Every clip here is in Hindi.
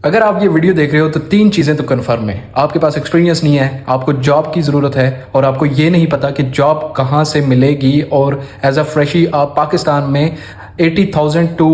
अगर आप ये वीडियो देख रहे हो तो तीन चीज़ें तो कन्फर्म है। आपके पास एक्सपीरियंस नहीं है, आपको जॉब की ज़रूरत है और आपको ये नहीं पता कि जॉब कहाँ से मिलेगी। और एज अ फ्रेशी आप पाकिस्तान में 80,000 to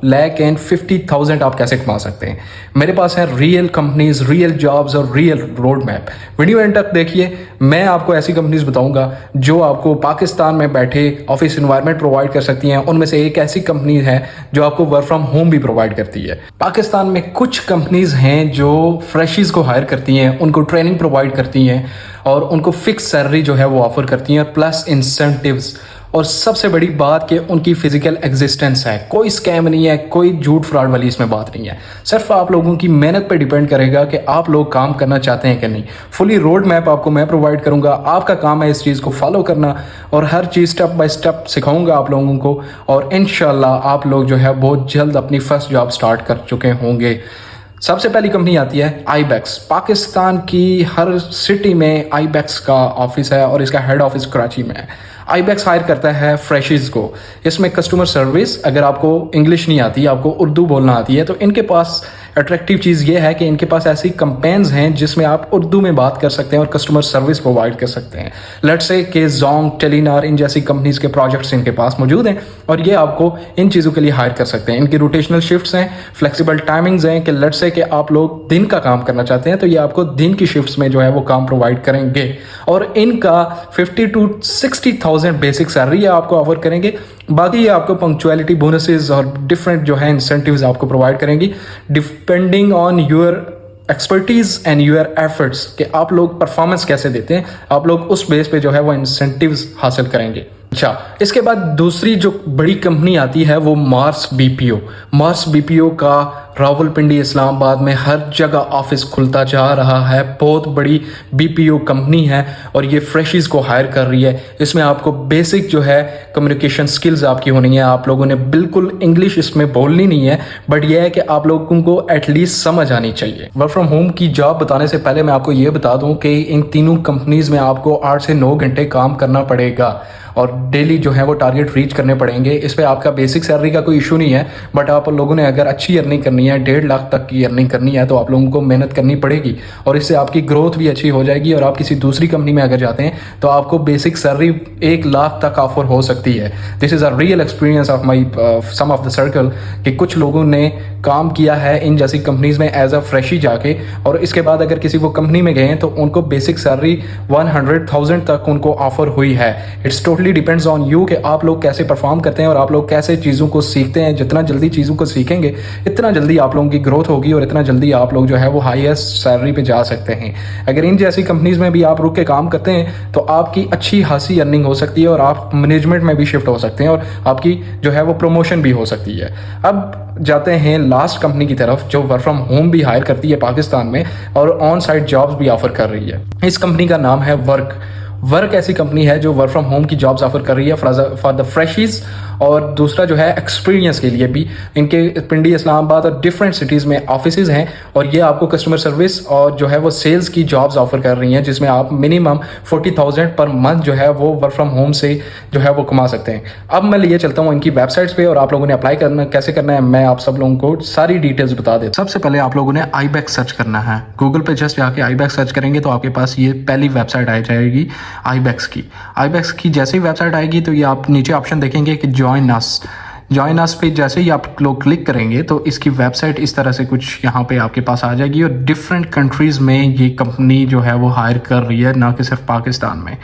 1,50,000 आप कैसे कमा सकते हैं। मेरे पास है रियल कंपनीज, रियल जॉब्स और real road map. Video and तक देखिए, मैं आपको ऐसी कंपनीज बताऊंगा जो आपको पाकिस्तान में बैठे ऑफिस इन्वायरमेंट प्रोवाइड कर सकती हैं। उनमें से एक ऐसी कंपनी है जो आपको वर्क फ्रॉम होम भी प्रोवाइड करती है। पाकिस्तान में कुछ कंपनीज हैं जो फ्रेशीज को हायर करती हैं, उनको ट्रेनिंग प्रोवाइड करती हैं और उनको फिक्स सैलरी जो है वो ऑफर करती हैं, प्लस इंसेंटिव्स। और सबसे बड़ी बात कि उनकी फिजिकल एग्जिस्टेंस है, कोई स्कैम नहीं है, कोई झूठ फ्रॉड वाली इसमें बात नहीं है। सिर्फ आप लोगों की मेहनत पे डिपेंड करेगा कि आप लोग काम करना चाहते हैं कि नहीं। फुली रोड मैप आपको मैं प्रोवाइड करूंगा, आपका काम है इस चीज़ को फॉलो करना और हर चीज़ स्टेप बाय स्टेप सिखाऊंगा आप लोगों को। और इंशाल्लाह आप लोग जो है बहुत जल्द अपनी फर्स्ट जॉब स्टार्ट कर चुके होंगे। सबसे पहली कंपनी आती है आईबैक्स। पाकिस्तान की हर सिटी में आईबैक्स का ऑफिस है और इसका हेड ऑफिस कराची में है। आईबैक्स हायर करता है फ्रेशिज को। इसमें कस्टमर सर्विस, अगर आपको इंग्लिश नहीं आती, आपको उर्दू बोलना आती है, तो इनके पास अट्रैक्टिव चीज़ ये है कि इनके पास ऐसी कंपेन्स हैं जिसमें आप उर्दू में बात कर सकते हैं और कस्टमर सर्विस प्रोवाइड कर सकते हैं। लेट्स से कि जोंग, टेलीनार, इन जैसी कंपनीज के प्रोजेक्ट्स इनके पास मौजूद हैं और ये आपको इन चीज़ों के लिए हायर कर सकते हैं। इनकी रोटेशनल शिफ्ट्स हैं, फ्लेक्सिबल टाइमिंग्स हैं कि लेट्स से कि आप लोग दिन का काम करना चाहते हैं तो ये आपको दिन की शिफ्ट्स में जो है वो काम प्रोवाइड करेंगे। और इनका 50 to 60,000 बेसिक सैलरी आपको ऑफर करेंगे। बाकी ये आपको पंक्चुअलिटी बोनसेस और डिफरेंट जो है इंसेंटिव्स आपको प्रोवाइड करेंगी depending on your expertise and your efforts कि आप लोग परफॉर्मेंस कैसे देते हैं। आप लोग उस बेस पे जो है वो इंसेंटिव्स हासिल करेंगे। अच्छा, इसके बाद दूसरी जो बड़ी कंपनी आती है वो मार्स बीपीओ। मार्स बीपीओ का रावलपिंडी, इस्लामाबाद में हर जगह ऑफिस खुलता जा रहा है। बहुत बड़ी बीपीओ कंपनी है और ये फ्रेशीज को हायर कर रही है। इसमें आपको बेसिक जो है कम्युनिकेशन स्किल्स आपकी होनी है। आप लोगों ने बिल्कुल इंग्लिश इसमें बोलनी नहीं है, बट यह है कि आप लोगों को एटलीस्ट समझ आनी चाहिए। वर्क फ्रॉम होम की जॉब बताने से पहले मैं आपको ये बता दूं कि इन तीनों कंपनीज में आपको 8 से 9 घंटे काम करना पड़ेगा और डेली जो है वो टारगेट रीच करने पड़ेंगे। इस पे आपका बेसिक सैलरी का कोई इशू नहीं है, बट आप लोगों ने अगर अच्छी अर्निंग करनी है, 1.5 लाख तक की अर्निंग करनी है, तो आप लोगों को मेहनत करनी पड़ेगी और इससे आपकी ग्रोथ भी अच्छी हो जाएगी। और आप किसी दूसरी कंपनी में अगर जाते हैं तो आपको बेसिक सैलरी 1 लाख तक ऑफर हो सकती है। This is a real experience of my some of the circle कि कुछ लोगों ने काम किया है इन जैसी कंपनीज में एज अ फ्रेशी जाके, और इसके बाद अगर किसी वो कंपनी में गए हैं तो उनको बेसिक सैलरी 100,000 तक उनको ऑफर हुई है। It's totally depends on you कि आप लोग कैसे परफॉर्म करते हैं और आप लोग कैसे चीज़ों को सीखते हैं। जितना जल्दी चीज़ों को सीखेंगे इतना जल्दी आप लोगों की ग्रोथ होगी और इतना जल्दी आप लोग जो है वो हाईएस्ट सैलरी पे जा सकते हैं। अगर इन जैसी कंपनीज में भी आप रुक के काम करते हैं तो आपकी अच्छी खासी अर्निंग हो सकती है और आप मैनेजमेंट में भी शिफ्ट हो सकते हैं और आपकी जो है वो प्रमोशन भी हो सकती है। अब जाते हैं लास्ट कंपनी की तरफ जो वर्क फ्रॉम होम भी हायर करती है पाकिस्तान में और ऑन साइट जॉब्स भी ऑफर कर रही है। इस कंपनी का नाम है वर्क ऐसी कंपनी है जो वर्क फ्रॉम होम की जॉब्स ऑफर कर रही है फॉर द फ्रेशीज। और दूसरा जो है एक्सपीरियंस के लिए भी इनके पिंडी, इस्लामाबाद और डिफरेंट सिटीज़ में ऑफिसेज हैं और ये आपको कस्टमर सर्विस और जो है वो सेल्स की जॉब्स ऑफर कर रही हैं जिसमें आप मिनिमम 40,000 पर मंथ जो है वो वर्क फ्रॉम होम से जो है वो कमा सकते हैं। अब मैं लिए चलता हूँ इनकी वेबसाइट्स पे और आप लोगों ने अप्लाई करना कैसे करना है मैं आप सब लोगों को सारी डिटेल्स बता देता हूँ। सबसे पहले आप लोगों ने आईबैक्स सर्च करना है। गूगल पे जस्ट जाके आईबैक्स सर्च करेंगे तो आपके पास ये पहली वेबसाइट आ जाएगी आईबैक्स की। जैसे ही वेबसाइट आएगी तो ये आप नीचे ऑप्शन देखेंगे कि ज्वाइन अस पे जैसे ही आप लोग क्लिक करेंगे तो इसकी वेबसाइट इस तरह से कुछ यहाँ पे आपके पास आ जाएगी और डिफरेंट कंट्रीज़ में ये कंपनी जो है वो हायर कर रही है, ना कि सिर्फ पाकिस्तान में।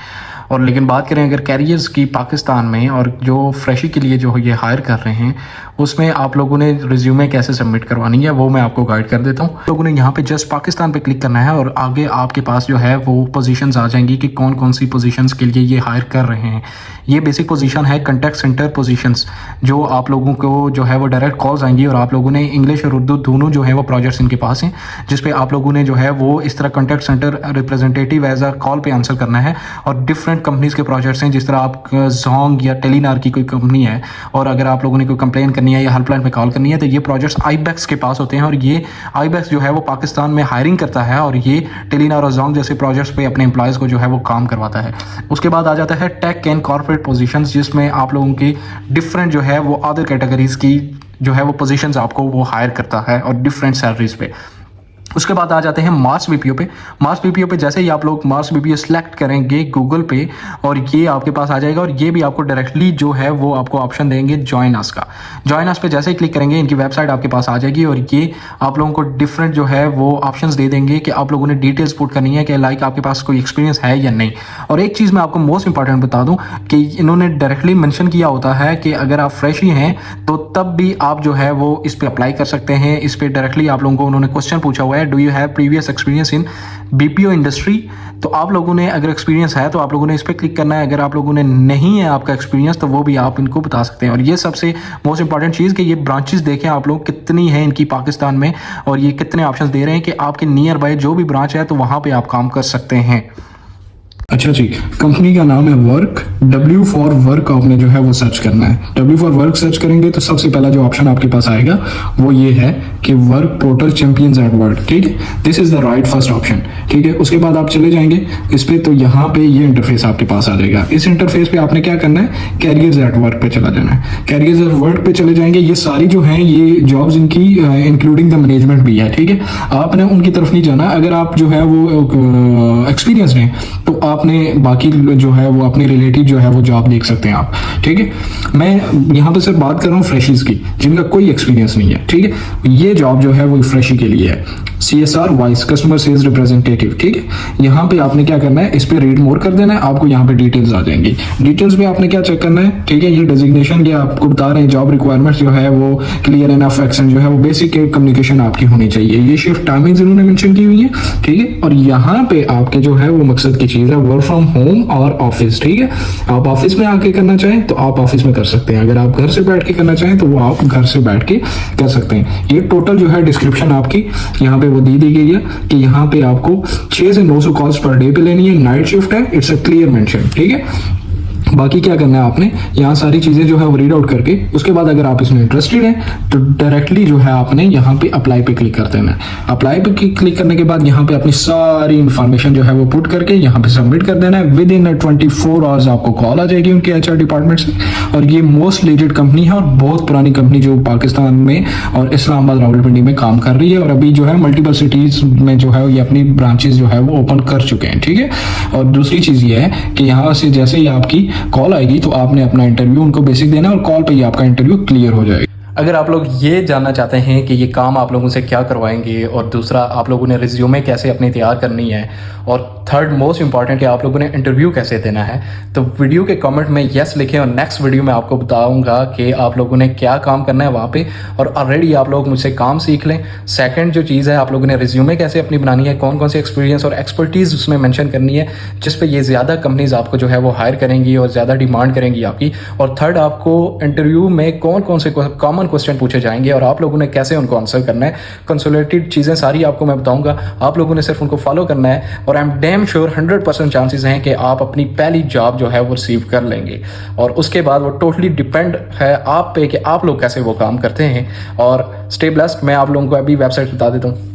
और लेकिन बात करें अगर कैरियर्स की पाकिस्तान में और जो फ्रेशी के लिए जो ये हायर कर रहे हैं उसमें आप लोगों ने रिज्यूमे कैसे सबमिट करवानी है वो मैं आपको गाइड कर देता हूँ। लोगों ने यहाँ पे जस्ट पाकिस्तान पे क्लिक करना है और आगे आपके पास जो है वो पोजीशंस आ जाएंगी कि कौन कौन सी पोजीशंस के लिए ये हायर कर रहे हैं। ये बेसिक पोजीशन है कॉन्टैक्ट सेंटर पोजीशंस, जो आप लोगों को जो है वो डायरेक्ट कॉल्स आएंगी और आप लोगों ने इंग्लिश और उर्दू दोनों जो है वो प्रोजेक्ट्स इनके पास हैं जिसपे आप लोगों ने जो है वो इस तरह contact centre representative as a call पे आंसर करना है। और डिफरेंट कंपनीज के प्रोजेक्ट्स हैं, जिस तरह आप जोंग या टेलीनार की कोई कंपनी है और अगर आप लोगों ने कोई कंप्लेन करनी है या हेल्पलाइन पे कॉल करनी है तो ये प्रोजेक्ट्स आईबैक्स के पास होते हैं और ये आईबैक्स जो है वो पाकिस्तान में हायरिंग करता है और ये टेलीनार और जोंग जैसे प्रोजेक्ट्स पे अपने एम्प्लॉयज़ को जो है वो काम करवाता है। उसके बाद आ जाता है टेक एंड कॉर्पोरेट पोजीशंस, जिसमें आप लोगों की डिफरेंट जो है वो अदर कैटेगरीज की जो है वो पोजीशंस आपको वो हायर करता है और डिफरेंट सैलरीज पे। उसके बाद आ जाते हैं मार्स बीपीओ पे। मार्स बीपीओ पे जैसे ही आप लोग मार्स बीपीओ सेलेक्ट करेंगे गूगल पे, और ये आपके पास आ जाएगा, और ये भी आपको डायरेक्टली जो है वो आपको ऑप्शन देंगे जॉइन अस का। जॉइन अस पे जैसे ही क्लिक करेंगे इनकी वेबसाइट आपके पास आ जाएगी, और ये आप लोगों को डिफरेंट जो है वो ऑप्शंस दे देंगे कि आप लोगों ने डिटेल्स पुट करनी है कि लाइक आपके पास कोई एक्सपीरियंस है या नहीं। और एक चीज़ मैं आपको मोस्ट इंपॉर्टेंट बता दूं कि इन्होंने डायरेक्टली मेंशन किया होता है कि अगर आप फ्रेश ही हैं तो तब भी आप जो है वो इस पर अप्लाई कर सकते हैं। इस पर डायरेक्टली आप लोगों को उन्होंने क्वेश्चन पूछा हुआ है, do you have previous experience in BPO industry. तो आप लोगों ने अगर एक्सपीरियंस है तो आप लोगों ने इस पर क्लिक करना है। अगर आप लोगों ने नहीं है आपका एक्सपीरियंस तो वो भी आप इनको बता सकते हैं। और ये सबसे मोस्ट इंपॉर्टेंट चीज़ कि ये ब्रांचेस देखें आप लोग कितनी है इनकी पाकिस्तान में, और ये कितने ऑप्शंस दे रहे हैं कि आपके नियर बाय जो भी ब्रांच है तो वहाँ पे आप काम कर सकते हैं। अच्छा जी, कंपनी का नाम है वर्क, W फॉर वर्क आपने जो है वो सर्च करना है। W फॉर वर्क सर्च करेंगे तो सबसे पहला जो ऑप्शन आपके पास आएगा वो ये है कि work portal champions at work. ठीक है, this is the right first option. ठीक है, उसके बाद आप चले जाएंगे इस पे, तो यहाँ पे ये इंटरफेस आपके पास आ जाएगा। इस इंटरफेस पे आपने क्या करना है, कैरियर्स एट वर्क पे चला जाना है। कैरियर्स एट वर्क पे चले जाएंगे, ये सारी जो है ये जॉब्स इनकी इंक्लूडिंग द मैनेजमेंट भी है। ठीक है, आपने उनकी तरफ नहीं जाना। अगर आप जो है वो एक्सपीरियंस हैं तो आपने बाकी जो है वो अपनी रिलेटिव जो है वो जॉब देख सकते हैं आप। ठीक है, मैं यहाँ पे सिर्फ बात कर रहा हूँ फ्रेशर्स की जिनका कोई एक्सपीरियंस नहीं है। ठीक है, ये जॉब जो है वो फ्रेशी के लिए है, CSR voice customer sales representative. ठीक है, यहाँ पे आपने क्या करना है, इस पे रीड मोर कर देना है, आपको यहाँ पे डिटेल्स आ जाएंगी। डिटेल्स में आपने क्या चेक करना है, ठीक है, ये डेजिग्नेशन ये आपको बता रहे हैं, जॉब रिक्वायरमेंट्स जो है वो क्लियर एनफ एक्सेंट जो है वो बेसिक कम्युनिकेशन आपकी होनी चाहिए। ये शिफ्ट टाइमिंग्स इन्होंने मेंशन की हुई है। ठीक है, और यहाँ पे आपके जो है वो मकसद की चीज है वर्क फ्रॉम होम और ऑफिस। ठीक है, आप ऑफिस में आके करना चाहें तो आप ऑफिस में कर सकते हैं, अगर आप घर से बैठ के करना चाहें तो वो आप घर से बैठ के कर सकते हैं। ये टोटल जो है डिस्क्रिप्शन आपकी यहाँ पे वो दी गई है कि यहाँ पे आपको 6 से 900 कॉल्स पर डे पे लेनी है, नाइट शिफ्ट है, इट्स अ क्लियर मेंशन। ठीक है, बाकी क्या करना है आपने यहाँ सारी चीजें जो है वो रीड आउट करके उसके बाद अगर आप इसमें इंटरेस्टेड हैं तो डायरेक्टली जो है आपने यहाँ पे अप्लाई पे क्लिक कर देना है। अप्लाई पे क्लिक करने के बाद यहाँ पे अपनी सारी इंफॉर्मेशन जो है वो पुट करके यहाँ पे सबमिट कर देना है। विद इन 24 आवर्स आपको कॉल आ जाएगी उनके HR डिपार्टमेंट से। और ये मोस्ट लीजेड कंपनी है और बहुत पुरानी कंपनी जो पाकिस्तान में और इस्लामाबाद रावलपिंडी में काम कर रही है, और अभी जो है मल्टीपल सिटीज में जो है ये अपनी ब्रांचेस जो है वो ओपन कर चुके हैं। ठीक है, और दूसरी चीज ये है कि यहाँ से जैसे ही आपकी कॉल आएगी तो आपने अपना इंटरव्यू उनको बेसिक देना है और कॉल पे ही आपका इंटरव्यू क्लियर हो जाएगा। अगर आप लोग ये जानना चाहते हैं कि ये काम आप लोगों से क्या करवाएंगे, और दूसरा आप लोगों ने रिज्यूमे कैसे अपनी तैयार करनी है, और थर्ड मोस्ट इंपॉर्टेंट कि आप लोगों ने इंटरव्यू कैसे देना है, तो वीडियो के कमेंट में यस लिखें और नेक्स्ट वीडियो में आपको बताऊंगा कि आप लोगों ने क्या काम करना है वहाँ पे, और ऑलरेडी आप लोग मुझसे काम सीख लें। सेकंड जो चीज़ है, आप लोगों ने रिज्यूमे कैसे अपनी बनानी है, कौन कौन से एक्सपीरियंस और एक्सपर्टीज़ उसमें मेंशन करनी है जिस पे ये ज़्यादा कंपनीज आपको जो है वो हायर करेंगी और ज़्यादा डिमांड करेंगी आपकी। और थर्ड, आपको इंटरव्यू में कौन कौन से कॉमन क्वेश्चन पूछे जाएंगे और आप लोगों ने कैसे उनको आंसर करना है। कंसोलेटेड चीज़ें सारी आपको मैं बताऊंगा, आप लोगों ने सिर्फ उनको फॉलो करना है, और I am damn sure 100% chances हैं कि आप अपनी पहली जॉब जो है वो रिसीव कर लेंगे। और उसके बाद वो टोटली डिपेंड है आप पे कि आप लोग कैसे वो काम करते हैं। और स्टे ब्लेस्ड। मैं आप लोगों को अभी वेबसाइट बता देता हूँ।